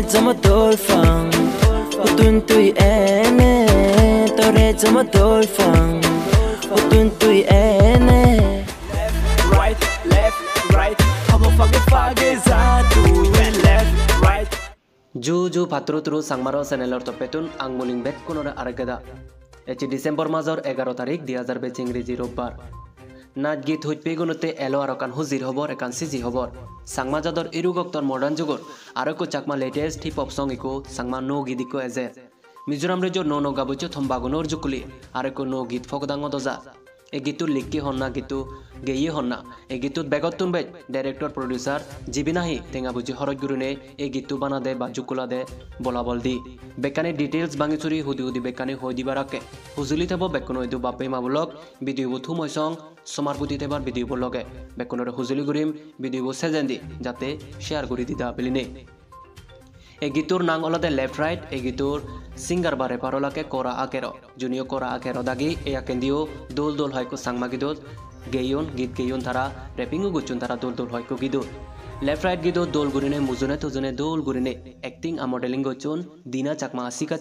Zama dolfang Utun tui ene Tore zama dolfang Utun tui ene Left, right Hamo fage zatu Left, right Ju patru turu sangmaro channelor topetun ang muling bet kunore aragada echi December mazor 11 tarik 2020 ইংরেজি রোববার নাচ গীত হইপে গুনতে এলো আর কান হুজির হবর একান সিজি হবর সাংমা জাদর ইরুগক্তর মডার্ন যুগর আরকো Chakma latest hip hop song ইকো সাংমা নো গিদিকো এজে মিজোরাম রেজো নো গাবুচো থম্বাগুনোর জুকুলি আরকো নো গীত ফকদাং দজা এ গীতুর লিখকি হন্না গীতু গেইয়ে হন্না এ গীতুত বেগতুন বেজ ডাইরেক্টর প্রডিউসার জিবিনাহি তেঙ্গা বুঝি হরজ গুরুনে এ গীতু বানা দে বা জুকুলা দে বলাবল দি বেকানে ডিটেইলস বাঙি চুরি হুদি বেকানে হই দিবারাকে হুজুলি থেব বেকনো এদু বাপে মাবুলক ভিডিও বুথু ময়সং সমার পুতি তেবার ভিডিও বলগে বেকনোরে হুজুলি গুরিম ভিডিও সেজেন্দি যাতে শেয়ার করি দিতা বিলিনে এ গীতুর নাং অলদে লেফট রাইট এ গীতুর সিঙ্গার বারে পারলাকে করা আকের জুনিয়র করা আকের দাগি এ আকেন্দিও দোল হয়কো সাংমা গীতত গেইয়ন গীত গেইয়ন তারা র্যাপিংও গুচুন তারা দোল হয়কো গীতত লেফট রাইট গীতত দোল গুরিনে মুজুনে তুজুনে দোল গুরিনে অ্যাক্টিং আর মডেলিং গুচুন দিনা চাকমা আসিকা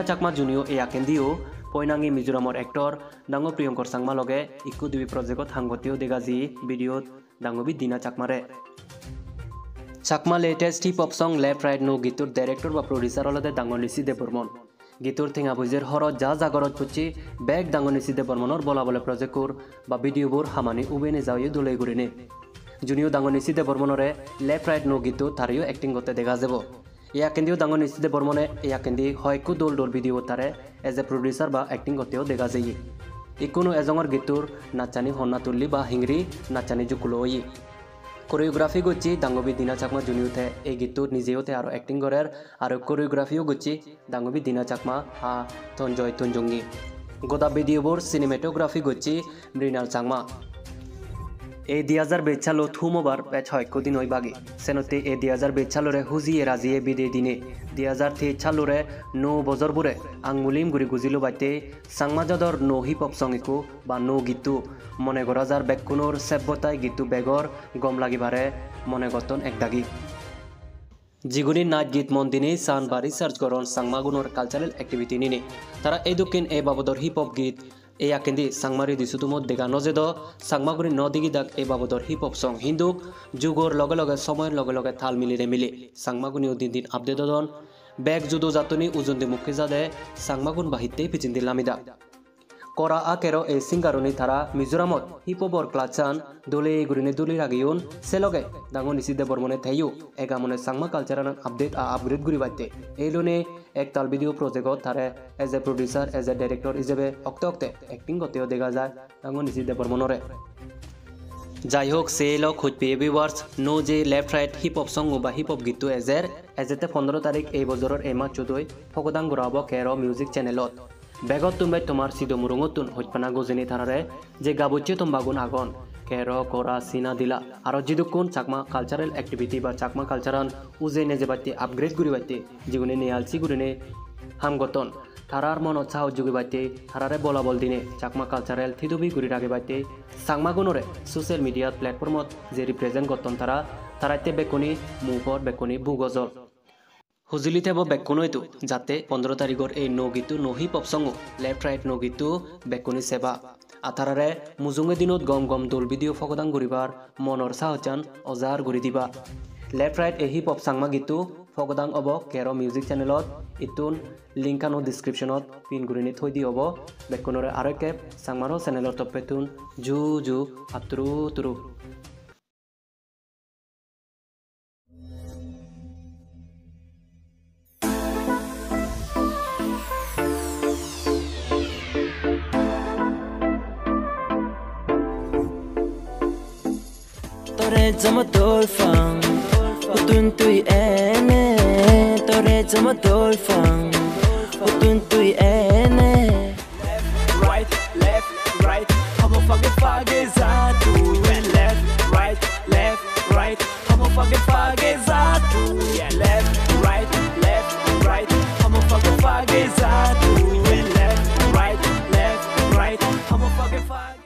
চাকমা জুনিয়র এ আকেন্দিও পয়নাঙ্গি মিজোরামর অ্যাক্টর ডাঙো প্রিয়ঙ্কর সাংমা লগে ইকু দুই প্রজেক্টত হাঙ্গতিও দেগাজি ভিডিওত ডাঙবি দিনা চাকমারে চাকমা লেটেস্ট হিপ হপ সং লেফট রাইট নো গীতুর ডাইরেক্টর বা প্রডিউসার হলদে ডাঙনিসি দেববর্মন গীতুর থিঙা বুঝের হরত যা জাগরত পুচি বেগ ডাঙনিসি দেববর্মনের বলা বলে প্রজেক্টর বা ভিডিওবোৰ হামানি উবেনে যাওয়ে দোলাই গুরিনে জুনিয়র ডাঙনিসি দেববর্মনরে লেফট রাইট নো গীতু তারিও অ্যাক্টিং করতে দেখা যাব ইয়াকেন্দিও ডাঙনিসি দেববর্মনে ইয়াকেন্দি হয়কো দোল ভিডিও তারে এজ এ প্রডিউসার বা অ্যাক্টিং করতেও দেখা যায় ইকোনো এজঙর গীতুর নাচানি হন্না তুল্লি বা হিংরি নাচানি জুকুলোই কোরিওগ্রাফি গুচি ডাঙবি দিনা চাকমা জুনিয়তে এই গীতত নিজেওতে আর অ্যাক্টিং করার আর কোরিওগ্রাফিও গুচি ডাঙবি দিনা চাকমা হা তঞ্জয় তুঞ্জঙ্গি গোদা ভিডিওবোৰ সিনেমেটোগ্রাফি গুচি মৃণাল চাংমা এই 2020 সালো থুমবার পেছ হয়কো দিন ওই বাগি সেনতে এই 2020 সালরে হুজিয়ে রাজিয়ে বিদে দিনে 2023 সালরে নো বজরবুরে আংমুলিম গুরি গুজিলো বাইতে সাংমাজাদর নো হিপ হপ সঙ্গিকো বা নো গীতু মনে গরাজার বেকুনোর সেব্যতায় গীতু বেগর গম লাগিবারে মনে গতন একদাগি জিগুনি নাচ গীত মন দিনে সান বা রিসার্চ করন সাংমাগুনোর কালচারাল অ্যাক্টিভিটি নিনে তারা এই দক্ষিণ এ বাবদর হিপ হপ গীত এই আকেন্দি সাংমারি দিসুতুমত দেখা নজেদ সাংমাগুনি নদিগি দাগ এই বাবদর হিপ হপ সং হিন্দুক যুগর লগে সময়ের লগে তাল মিলে সাংমাগুনিও দিন আপডেট দন বেগ যুদো জাতনি উজন্দি মুখে যাদে সাংমাগুন বাহিতে পিচিন্দি লামিদা করা আকেরো এই সিঙ্গারনি তারা মিজোরামত হিপ হপর ক্লাচান দোলে গুরিনে দোলির আগেউন সেলগে ডাঙো নিসি দেববর্মনে থাইও এগামনে সাংমা কালচারাল আপগ্রেড গুরি বাইতে এইলনে এক তাল ভিডিও প্রজেক্টত তারে as a producer as a director হিসেবে অক্তে অ্যাক্টিং করতেও দেখা যায় ডাঙো নিসি দেববর্মনরে যাই হোক সেলক খুঁজপে ভিউয়ার্স নো যে লেফট রাইট হিপ হপ সং বা হিপ হপ গীতটো এজেতে 15 তারিখ এই বছৰৰ এই মাহ 14 ফকদাং গৰাব কেৰ মিউজিক চ্যানেলত বেগত তুমি তোমার সিদো মুরুঙতুন হইপানা গজেনি থানারে যে গাবুচে তোমাগুন আগন কের করা সিনা দিলা আর জিদুকুন চাকমা কালচারাল অ্যাক্টিভিটি বা চাকমা কালচারাল উজে নেজে বাইতে আপগ্রেড গুরি বাইতে যেগুনে নেয়ালসি গুরিনে হামগতন থারার মন উৎসাহ যোগী বাইতে থারারে বলাবল দিনে চাকমা কালচারাল থিদুবি গুরি রাগে বাইতে সাংমাগুনরে সোশ্যাল মিডিয়া প্ল্যাটফর্মত যে রিপ্রেজেন্ট গতন তারাইতে বেকনি মুখর বেকনি বুগজল হুজুলি থেব বেকুনো এটো যাতে 15 তাৰিখৰ এই নো গীতু নো হিপ হপ সং লেফট রাইট নো গীতু বেকুনি সেবা আথারারে মুজুঙে দিনত গম দোল ভিডিও ফকদাং গুরিবার মনৰ সাহচান অজাৰ গুৰি দিবা লেফট ৰাইট এই হিপ হপ সাংমা গীতু ফকদাং অব কেৰ মিউজিক চ্যানেলত ইতুন লিংকানো ডেসক্ৰিপশনত পিন গুৰিনি থৈ দি হ'ব বেকুনৰে আৰু কেপ সাংমাৰো চ্যানেলৰ টপেতুন জু আত্ৰু তুৰু Tore zama dolfang Utun tui ene Tore zama dolfang Utun tui ene Left, right Hamo fage zatu Left, right Hamo fage zatu Left, right Hamo fage zatu Left, right Hamo fage